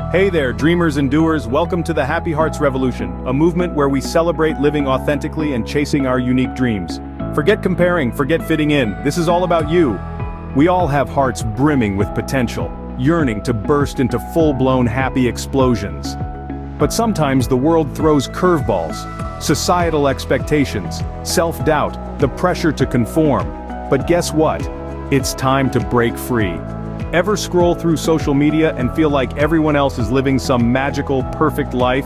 Hey there, dreamers and doers, welcome to the Happy Hearts Revolution, a movement where we celebrate living authentically and chasing our unique dreams. Forget comparing, forget fitting in, this is all about you. We all have hearts brimming with potential, yearning to burst into full-blown happy explosions. But sometimes the world throws curveballs, societal expectations, self-doubt, the pressure to conform. But guess what? It's time to break free. Ever scroll through social media and feel like everyone else is living some magical, perfect life?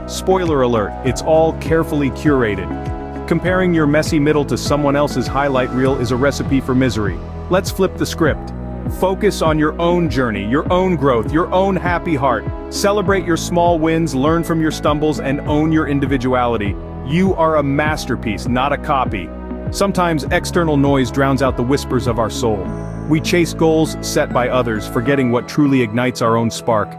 Spoiler alert, it's all carefully curated. Comparing your messy middle to someone else's highlight reel is a recipe for misery. Let's flip the script. Focus on your own journey, your own growth, your own happy heart. Celebrate your small wins, learn from your stumbles, and own your individuality. You are a masterpiece, not a copy. Sometimes external noise drowns out the whispers of our soul. We chase goals set by others, forgetting what truly ignites our own spark.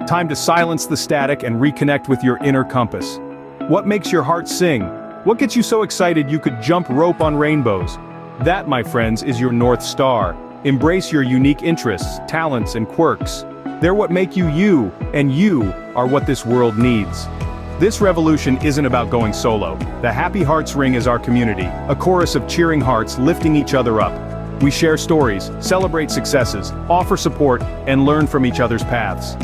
Time to silence the static and reconnect with your inner compass. What makes your heart sing? What gets you so excited you could jump rope on rainbows? That, my friends, is your North Star. Embrace your unique interests, talents, and quirks. They're what make you you, and you are what this world needs. This revolution isn't about going solo. The Happy Hearts Ring is our community, a chorus of cheering hearts lifting each other up. We share stories, celebrate successes, offer support, and learn from each other's paths.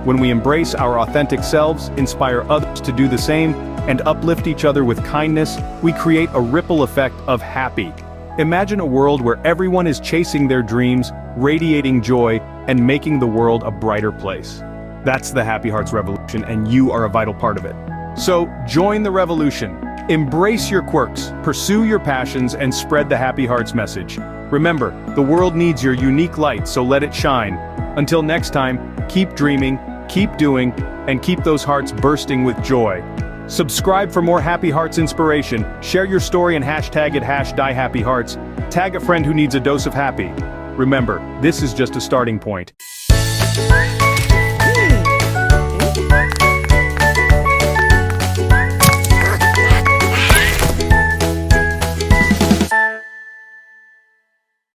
When we embrace our authentic selves, inspire others to do the same, and uplift each other with kindness, we create a ripple effect of happy. Imagine a world where everyone is chasing their dreams, radiating joy, and making the world a brighter place. That's the Happy Hearts Revolution, and you are a vital part of it. So, join the revolution. Embrace your quirks, pursue your passions, and spread the Happy Hearts message. Remember, the world needs your unique light, so let it shine. Until next time, keep dreaming, keep doing, and keep those hearts bursting with joy. Subscribe for more Happy Hearts inspiration, share your story and hashtag it #DieHappyHearts, tag a friend who needs a dose of happy. Remember, this is just a starting point.